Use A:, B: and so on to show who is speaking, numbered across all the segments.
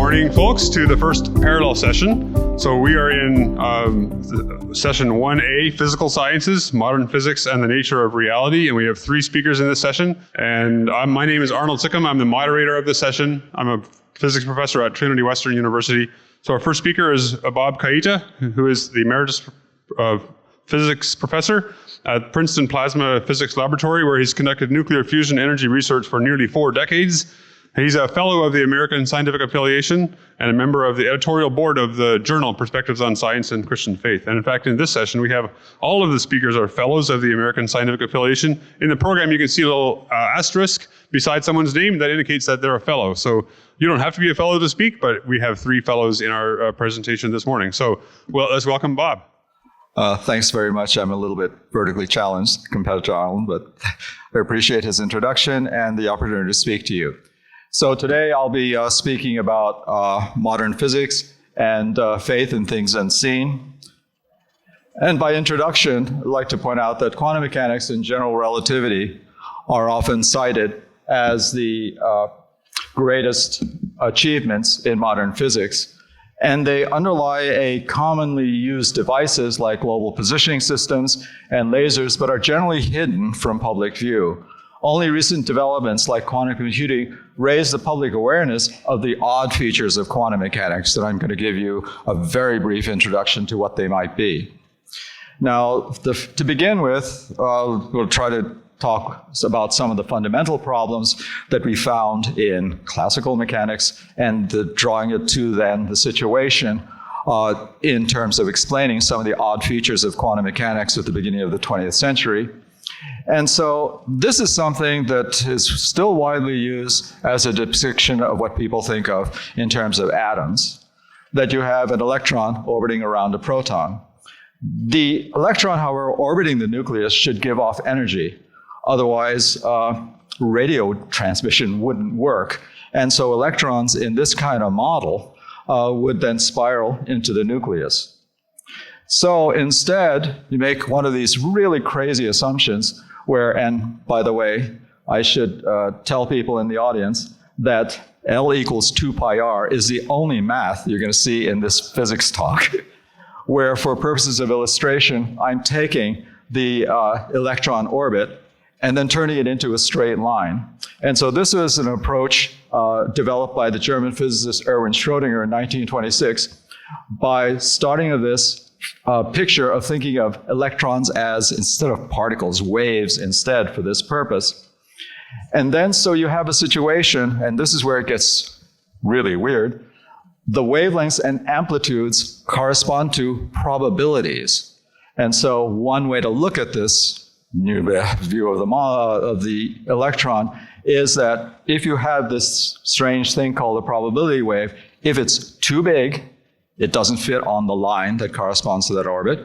A: morning, folks, to the first parallel session. So we are in session 1A, Physical Sciences, Modern Physics and the Nature of Reality. And we have 3 speakers in this session. And my name is Arnold Sikkema. I'm the moderator of this session. I'm a physics professor at Trinity Western University. So our first speaker is Bob Kaita, who is the emeritus physics professor at Princeton Plasma Physics Laboratory, where he's conducted nuclear fusion energy research for nearly 4 decades. He's a fellow of the American Scientific Affiliation and a member of the editorial board of the journal Perspectives on Science and Christian Faith. And in fact, in this session, we have all of the speakers are fellows of the American Scientific Affiliation. In the program, you can see a little asterisk beside someone's name that indicates that they're a fellow. So you don't have to be a fellow to speak, but we have 3 fellows in our presentation this morning. So let's welcome Bob.
B: Thanks very much. I'm a little bit vertically challenged compared to Arnold, but I appreciate his introduction and the opportunity to speak to you. So today I'll be speaking about modern physics and faith in things unseen. And by introduction, I'd like to point out that quantum mechanics and general relativity are often cited as the greatest achievements in modern physics. And they underlie a commonly used devices like global positioning systems and lasers, but are generally hidden from public view. Only recent developments like quantum computing raise the public awareness of the odd features of quantum mechanics, and I'm going to give you a very brief introduction to what they might be. Now, to begin with, we'll try to talk about some of the fundamental problems that we found in classical mechanics and drawing it to then the situation in terms of explaining some of the odd features of quantum mechanics at the beginning of the 20th century. And so this is something that is still widely used as a depiction of what people think of in terms of atoms, that you have an electron orbiting around a proton. The electron, however, orbiting the nucleus should give off energy. Otherwise, radio transmission wouldn't work. And so electrons in this kind of model would then spiral into the nucleus. So instead, you make one of these really crazy assumptions where, and by the way, I should tell people in the audience that L equals 2 pi r is the only math you're going to see in this physics talk, where for purposes of illustration, I'm taking the electron orbit and then turning it into a straight line. And so this is an approach developed by the German physicist Erwin Schrödinger in 1926 by starting of this picture of thinking of electrons as, instead of particles, waves instead for this purpose. And then so you have a situation, and this is where it gets really weird, the wavelengths and amplitudes correspond to probabilities. And so one way to look at this new view of the electron is that if you have this strange thing called a probability wave, if it's too big, it doesn't fit on the line that corresponds to that orbit.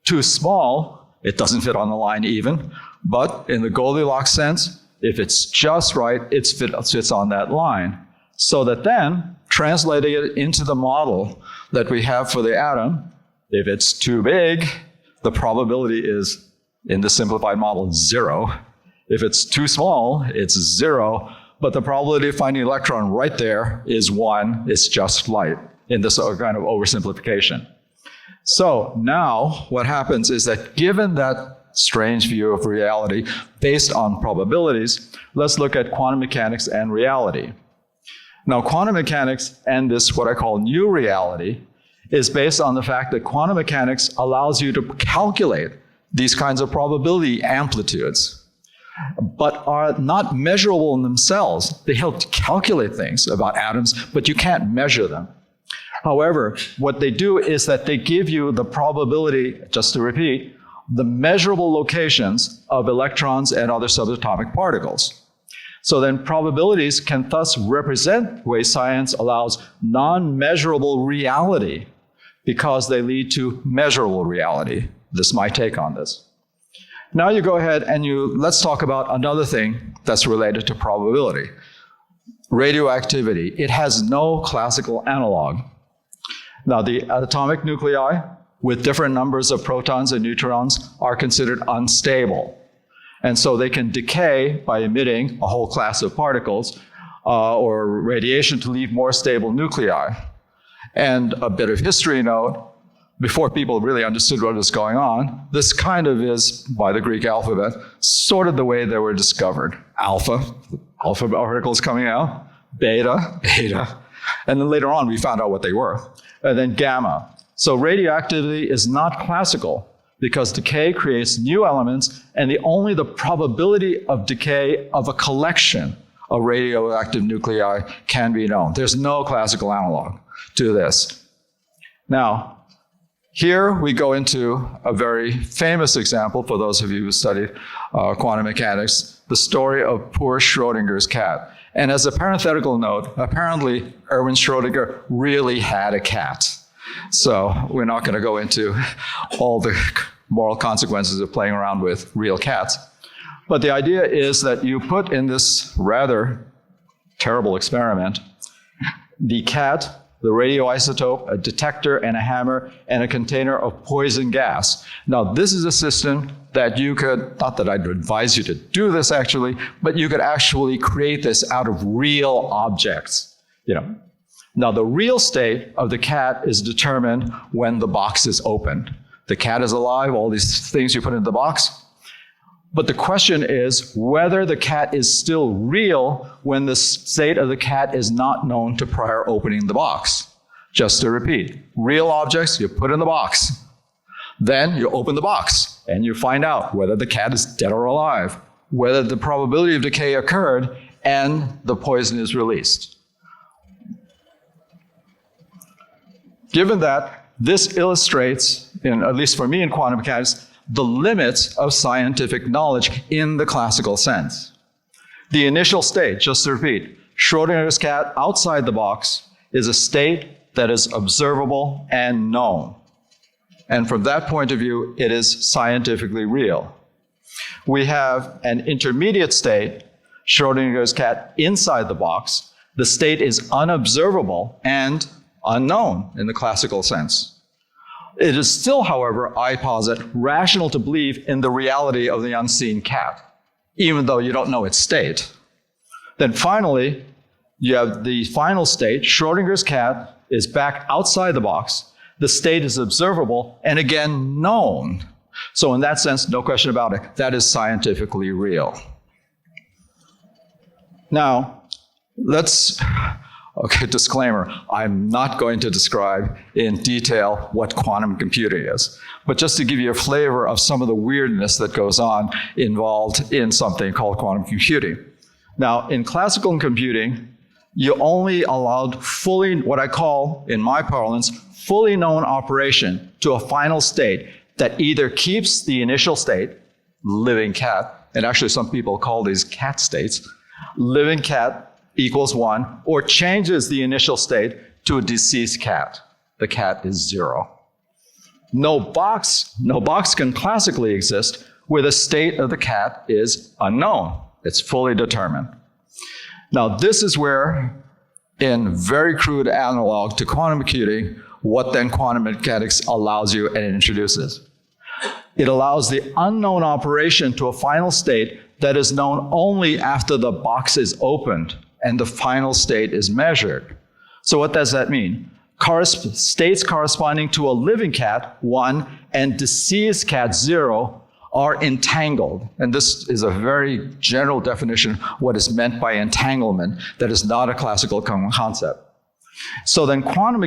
B: Too small, it doesn't fit on the line even. But in the Goldilocks sense, if it's just right, it fits on that line. So that then, translating it into the model that we have for the atom, if it's too big, the probability is, in the simplified model, 0. If it's too small, it's 0. But the probability of finding an electron right there is 1. It's just light, in this kind of oversimplification. So now what happens is that given that strange view of reality based on probabilities, let's look at quantum mechanics and reality. Now, quantum mechanics and this, what I call new reality, is based on the fact that quantum mechanics allows you to calculate these kinds of probability amplitudes, but are not measurable in themselves. They help to calculate things about atoms, but you can't measure them. However, what they do is that they give you the probability, just to repeat, the measurable locations of electrons and other subatomic particles. So then probabilities can thus represent the way science allows non-measurable reality because they lead to measurable reality. This is my take on this. Now you go ahead and let's talk about another thing that's related to probability. Radioactivity. It has no classical analog. Now, the atomic nuclei with different numbers of protons and neutrons are considered unstable. And so they can decay by emitting a whole class of particles or radiation to leave more stable nuclei. And a bit of history note, before people really understood what was going on, this kind of is, by the Greek alphabet, sort of the way they were discovered. Alpha particles coming out, beta, and then later on we found out what they were, and then gamma. So radioactivity is not classical because decay creates new elements, and only the probability of decay of a collection of radioactive nuclei can be known. There's no classical analog to this. Now, here we go into a very famous example for those of you who studied quantum mechanics, the story of poor Schrodinger's cat. And as a parenthetical note, apparently Erwin Schrödinger really had a cat. So we're not going to go into all the moral consequences of playing around with real cats. But the idea is that you put in this rather terrible experiment the cat, the radioisotope, a detector, and a hammer, and a container of poison gas. Now, this is a system that you could, not that I'd advise you to do this actually, but you could actually create this out of real objects. Now, the real state of the cat is determined when the box is opened. The cat is alive, all these things you put in the box. But the question is whether the cat is still real when the state of the cat is not known to prior opening the box. Just to repeat, real objects you put in the box. Then you open the box and you find out whether the cat is dead or alive, whether the probability of decay occurred, and the poison is released. Given that, this illustrates, at least for me in quantum mechanics, the limits of scientific knowledge in the classical sense. The initial state, just to repeat, Schrodinger's cat outside the box is a state that is observable and known. And from that point of view, it is scientifically real. We have an intermediate state, Schrodinger's cat inside the box. The state is unobservable and unknown in the classical sense. It is still, however, I posit, rational to believe in the reality of the unseen cat, even though you don't know its state. Then finally, you have the final state. Schrodinger's cat is back outside the box. The state is observable and again known. So in that sense, no question about it, that is scientifically real. Now, okay, disclaimer, I'm not going to describe in detail what quantum computing is, but just to give you a flavor of some of the weirdness that goes on involved in something called quantum computing. Now, in classical computing, you only allowed what I call, in my parlance, fully known operation to a final state that either keeps the initial state, living cat, and actually some people call these cat states, living cat equals 1, or changes the initial state to a deceased cat. The cat is 0. No box can classically exist where the state of the cat is unknown. It's fully determined. Now, this is where, in very crude analog to quantum computing, what then quantum mechanics allows you and introduces. It allows the unknown operation to a final state that is known only after the box is opened and the final state is measured. So what does that mean? States corresponding to a living cat, 1, and deceased cat, 0, are entangled. And this is a very general definition of what is meant by entanglement that is not a classical concept. So then quantum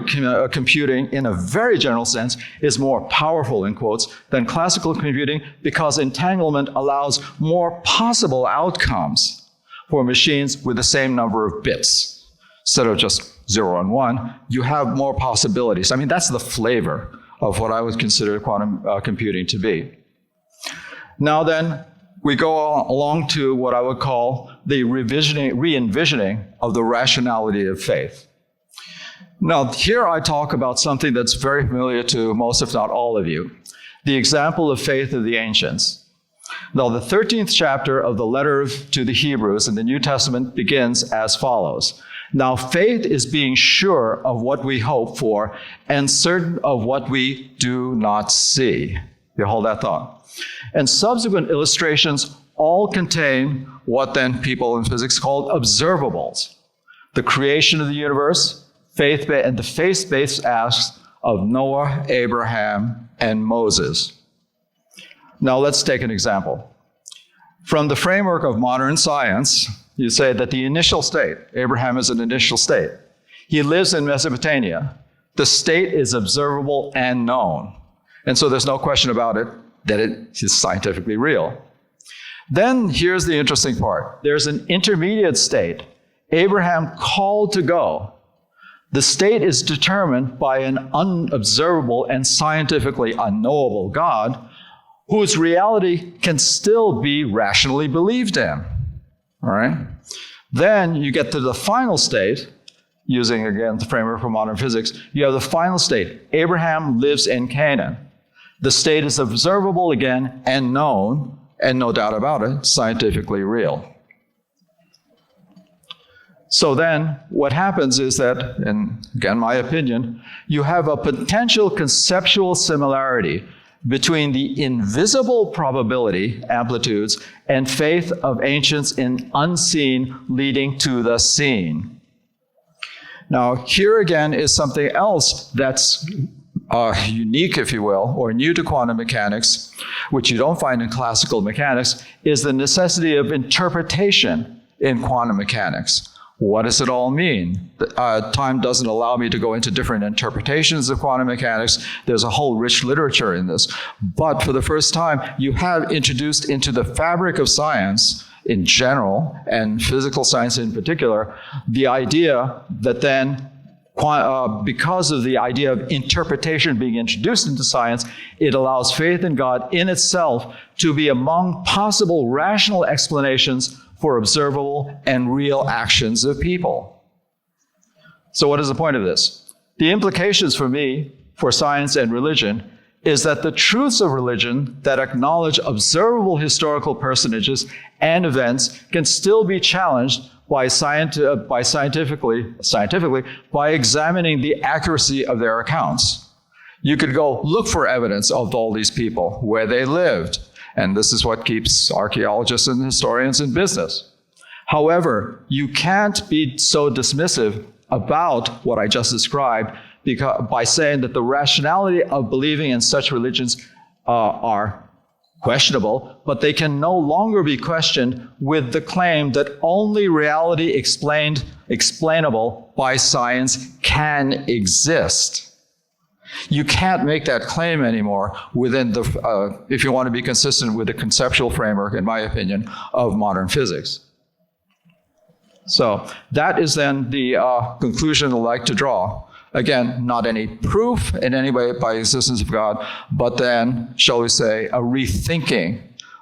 B: computing, in a very general sense, is more powerful, in quotes, than classical computing because entanglement allows more possible outcomes for machines with the same number of bits. Instead of just 0 and 1, you have more possibilities. I mean, that's the flavor of what I would consider quantum computing to be. Now then, we go along to what I would call the re-envisioning of the rationality of faith. Now, here I talk about something that's very familiar to most, if not all of you, the example of faith of the ancients. Now, the 13th chapter of the letter to the Hebrews in the New Testament begins as follows. Now, faith is being sure of what we hope for and certain of what we do not see. You hold that thought. And subsequent illustrations all contain what then people in physics call observables. the creation of the universe, and the faith-based acts of Noah, Abraham, and Moses. Now let's take an example. From the framework of modern science, you say that the initial state, Abraham is an initial state. He lives in Mesopotamia. The state is observable and known. And so there's no question about it that it is scientifically real. Then here's the interesting part. There's an intermediate state. Abraham called to go. The state is determined by an unobservable and scientifically unknowable God whose reality can still be rationally believed in. All right? Then you get to the final state, using again the framework for modern physics. You have the final state. Abraham lives in Canaan. The state is observable again and known, and no doubt about it, scientifically real. So then what happens is that, and again my opinion, you have a potential conceptual similarity between the invisible probability amplitudes and faith of ancients in unseen leading to the seen. Now, here again is something else that's unique, if you will, or new to quantum mechanics, which you don't find in classical mechanics, is the necessity of interpretation in quantum mechanics. What does it all mean? Time doesn't allow me to go into different interpretations of quantum mechanics. There's a whole rich literature in this. But for the first time, you have introduced into the fabric of science in general, and physical science in particular, the idea that then, because of the idea of interpretation being introduced into science, it allows faith in God in itself to be among possible rational explanations for observable and real actions of people. So what is the point of this? The implications for me, for science and religion, is that the truths of religion that acknowledge observable historical personages and events can still be challenged by scientifically by examining the accuracy of their accounts. You could go look for evidence of all these people, where they lived, and this is what keeps archaeologists and historians in business. However, you can't be so dismissive about what I just described by saying that the rationality of believing in such religions are questionable, but they can no longer be questioned with the claim that only reality explainable by science can exist. You can't make that claim anymore within if you want to be consistent with the conceptual framework, in my opinion, of modern physics. So that is then the conclusion I'd like to draw. Again, not any proof in any way by existence of God, but then, shall we say, a rethinking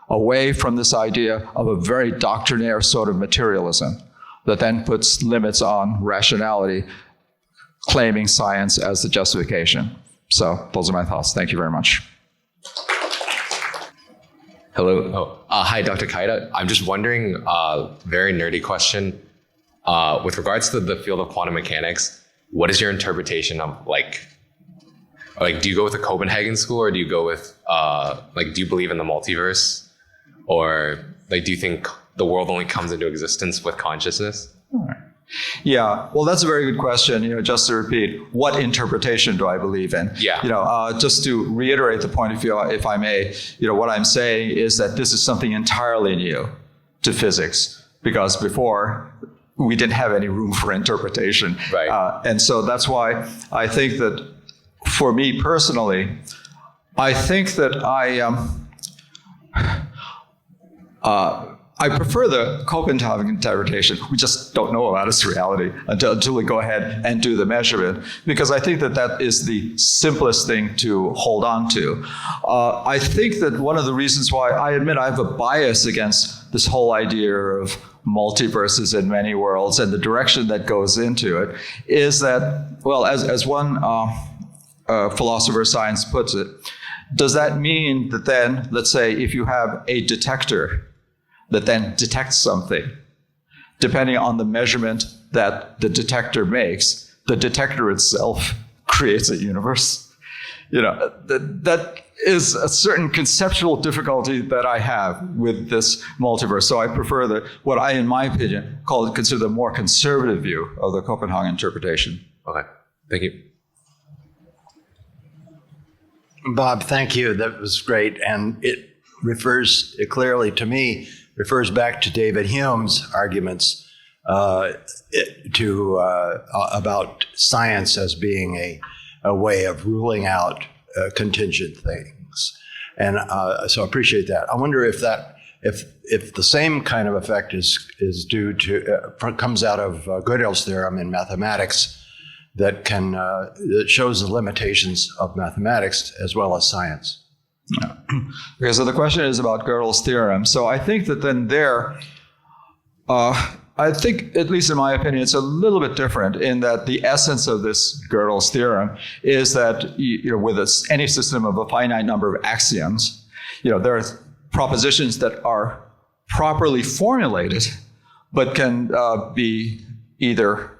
B: away from this idea of a very doctrinaire sort of materialism that then puts limits on rationality, claiming science as the justification. So those are my thoughts. Thank you very much.
C: Hello. Hi, Dr. Kaita. I'm just wondering, very nerdy question. With regards to the field of quantum mechanics, what is your interpretation of do you go with the Copenhagen school, or do you go with, do you believe in the multiverse? Or do you think the world only comes into existence with consciousness?
B: All right. Yeah, well, that's a very good question. Just to repeat, what interpretation do I believe in?
C: Yeah.
B: Just to reiterate the point, if I may, what I'm saying is that this is something entirely new to physics, because before we didn't have any room for interpretation.
C: Right.
B: And so that's why I think that, for me personally, I think that I prefer the Copenhagen interpretation. We just don't know about its reality until we go ahead and do the measurement, because I think that that is the simplest thing to hold on to. I think that one of the reasons why, I admit I have a bias against this whole idea of multiverses in many worlds and the direction that goes into it, is that, well, as one philosopher of science puts it, does that mean that then, let's say, if you have a detector that then detects something, depending on the measurement that the detector makes, the detector itself creates a universe? That is a certain conceptual difficulty that I have with this multiverse. So I prefer what I, in my opinion, consider the more conservative view of the Copenhagen interpretation.
C: Okay, thank you.
D: Bob, thank you. That was great. And it clearly to me, refers back to David Hume's arguments about science as being a way of ruling out contingent things. And so I appreciate that. I wonder if the same kind of effect is due to, comes out of Gödel's theorem in mathematics, that shows the limitations of mathematics as well as science.
B: Yeah. Okay, so the question is about Gödel's theorem. So I think that then I think, at least in my opinion, it's a little bit different in that the essence of this Gödel's theorem is that with any system of a finite number of axioms, there are propositions that are properly formulated, but can be neither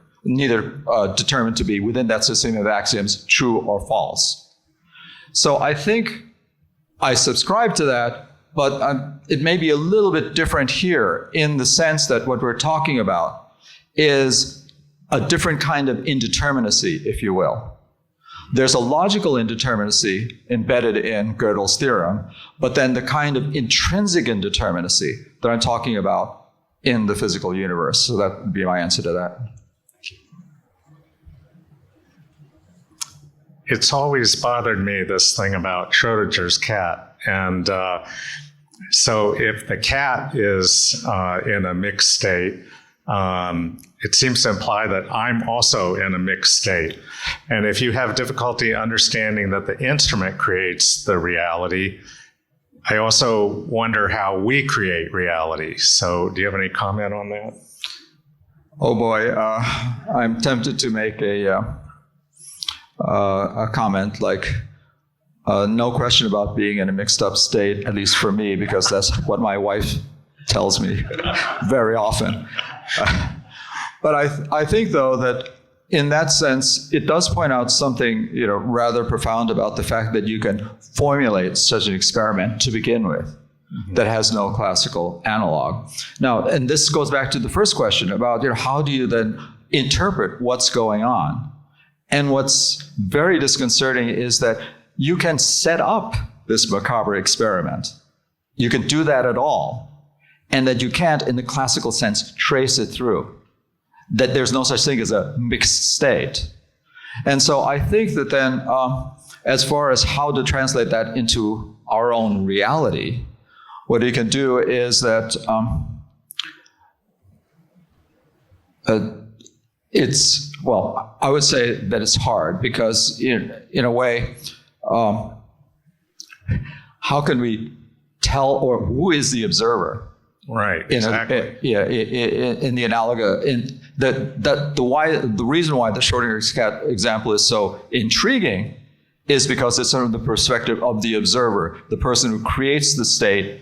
B: determined to be within that system of axioms true or false. So I think I subscribe to that, but it may be a little bit different here in the sense that what we're talking about is a different kind of indeterminacy, if you will. There's a logical indeterminacy embedded in Gödel's theorem, but then the kind of intrinsic indeterminacy that I'm talking about in the physical universe. So that would be my answer to that.
E: It's always bothered me, this thing about Schrödinger's cat. And so if the cat is in a mixed state, it seems to imply that I'm also in a mixed state. And if you have difficulty understanding that the instrument creates the reality, I also wonder how we create reality. So do you have any comment on that?
B: Oh boy, I'm tempted to make a comment like, no question about being in a mixed up state, at least for me, because that's what my wife tells me very often. But I think, though, that in that sense, it does point out something rather profound about the fact that you can formulate such an experiment to begin with that has no classical analog. Now, and this goes back to the first question about how do you then interpret what's going on? And what's very disconcerting is that you can set up this macabre experiment. You can do that at all. And that you can't, in the classical sense, trace it through. That there's no such thing as a mixed state. And so I think that then, as far as how to translate that into our own reality, what you can do is that I would say that it's hard because in a way, how can we tell, or who is the observer?
E: Right, exactly.
B: In the analoga, the reason why the Schrödinger's cat example is so intriguing is because it's from the perspective of the observer, the person who creates the state,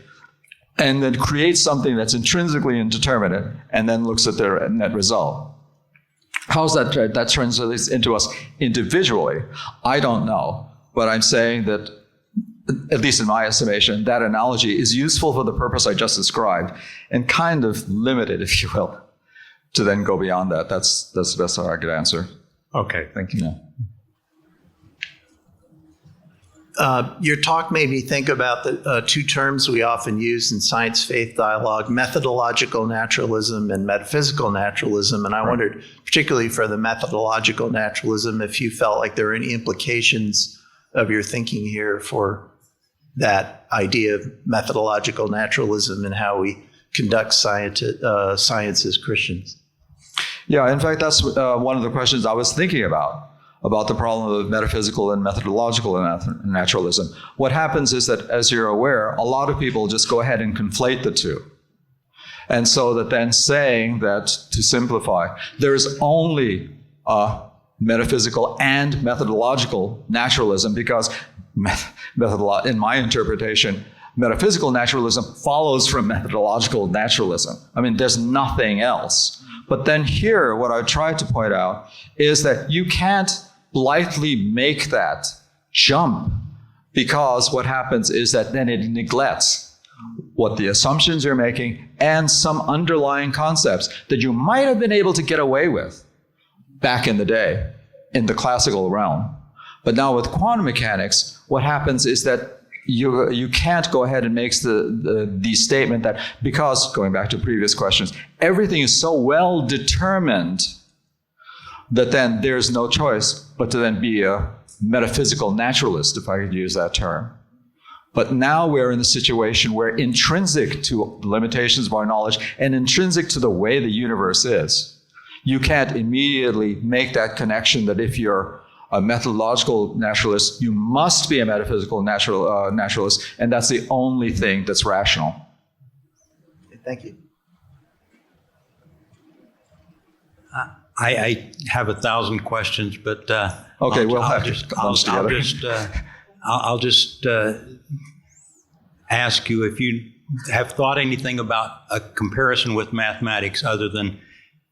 B: and then creates something that's intrinsically indeterminate, and then looks at their net result. How's that translates into us individually? I don't know, but I'm saying that, at least in my estimation, that analogy is useful for the purpose I just described, and kind of limited, if you will, to then go beyond that. That's the best I could answer.
E: Okay, thank you.
B: Yeah.
F: Your talk made me think about the two terms we often use in science-faith dialogue, methodological naturalism and metaphysical naturalism. And I wondered, particularly for the methodological naturalism, if you felt like there were any implications of your thinking here for that idea of methodological naturalism and how we conduct science as Christians.
B: Yeah, in fact, that's one of the questions I was thinking about the problem of metaphysical and methodological naturalism. What happens is that, as you're aware, a lot of people just go ahead and conflate the two. And so that then saying that, to simplify, there is only metaphysical and methodological naturalism because, in my interpretation, metaphysical naturalism follows from methodological naturalism. I mean, there's nothing else. But then here, what I tried to point out is that you can't blithely make that jump, because what happens is that then it neglects what the assumptions you're making and some underlying concepts that you might have been able to get away with back in the day in the classical realm. But now with quantum mechanics, what happens is that you can't go ahead and make the statement that because, going back to previous questions, everything is so well determined that then there's no choice but to then be a metaphysical naturalist, if I could use that term. But now we're in the situation where intrinsic to the limitations of our knowledge and intrinsic to the way the universe is, you can't immediately make that connection that if you're a methodological naturalist, you must be a metaphysical naturalist, and that's the only thing that's rational.
F: Thank you.
G: I have 1,000 questions, but
B: okay,
G: I'll just ask you if you have thought anything about a comparison with mathematics other than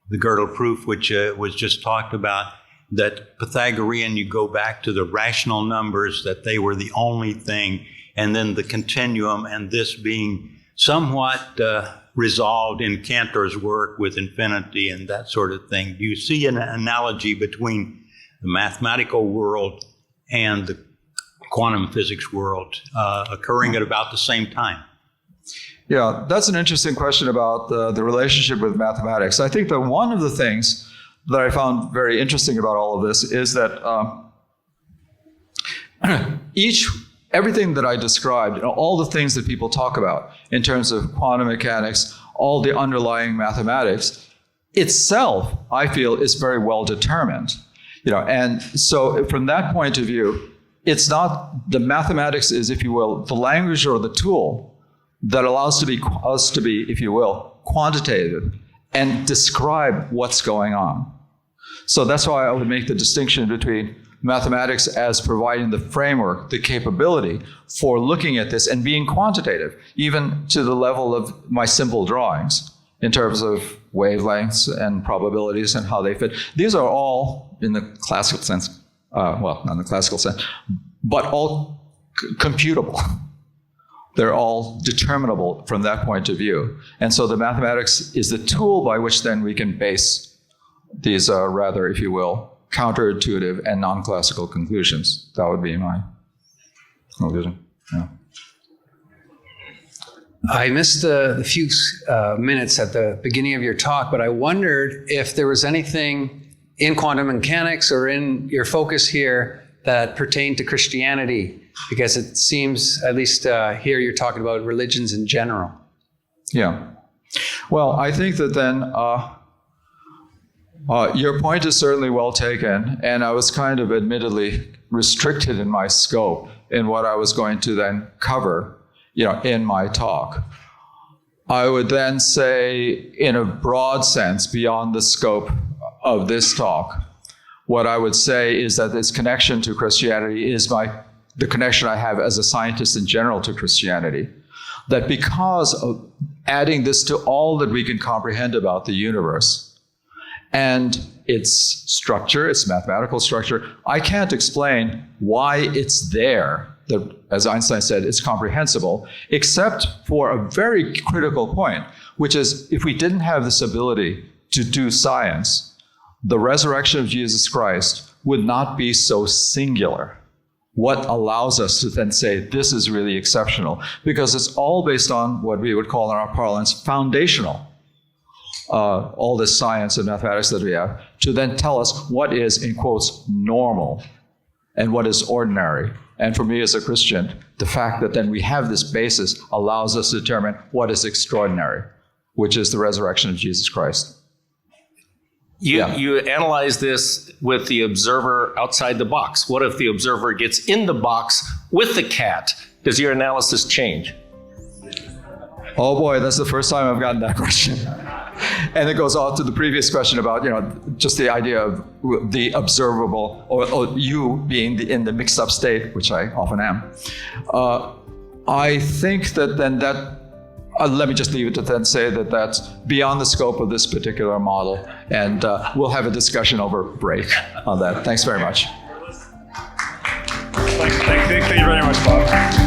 G: the Gödel proof, which was just talked about. That Pythagorean, you go back to the rational numbers, that they were the only thing, and then the continuum, and this being somewhat resolved in Cantor's work with infinity and that sort of thing. Do you see an analogy between the mathematical world and the quantum physics world occurring at about the same time?
B: Yeah, that's an interesting question about the relationship with mathematics. I think that one of the things that I found very interesting about all of this is that everything that I described, all the things that people talk about in terms of quantum mechanics, all the underlying mathematics itself, I feel, is very well determined. And so from that point of view, it's not the mathematics is, if you will, the language or the tool that allows us to be, if you will, quantitative and describe what's going on. So that's why I would make the distinction between mathematics as providing the framework, the capability for looking at this and being quantitative, even to the level of my simple drawings in terms of wavelengths and probabilities and how they fit. These are all in the classical sense, well, not in the classical sense, but all computable. They're all determinable from that point of view. And so the mathematics is the tool by which then we can base these rather, if you will, counterintuitive and non-classical conclusions. That would be my conclusion. Yeah.
H: I missed the few minutes at the beginning of your talk, but I wondered if there was anything in quantum mechanics or in your focus here that pertained to Christianity, because it seems, at least here, you're talking about religions in general.
B: Yeah. Well, I think that then your point is certainly well taken, and I was kind of admittedly restricted in my scope in what I was going to then cover, in my talk. I would then say, in a broad sense, beyond the scope of this talk, what I would say is that this connection to Christianity is the connection I have as a scientist in general to Christianity. That because of adding this to all that we can comprehend about the universe, and its structure, its mathematical structure, I can't explain why it's there. That, as Einstein said, it's comprehensible, except for a very critical point, which is if we didn't have this ability to do science, the resurrection of Jesus Christ would not be so singular. What allows us to then say this is really exceptional? Because it's all based on what we would call in our parlance foundational. All this science and mathematics that we have, to then tell us what is, in quotes, normal and what is ordinary. And for me as a Christian, the fact that then we have this basis allows us to determine what is extraordinary, which is the resurrection of Jesus Christ.
I: You analyze this with the observer outside the box. What if the observer gets in the box with the cat? Does your analysis change?
B: Oh boy, that's the first time I've gotten that question. And it goes on to the previous question about, just the idea of the observable, or you being in the mixed up state, which I often am. I think that then let me just leave it to then say that that's beyond the scope of this particular model. And we'll have a discussion over break on that. Thanks very much.
H: much, Bob.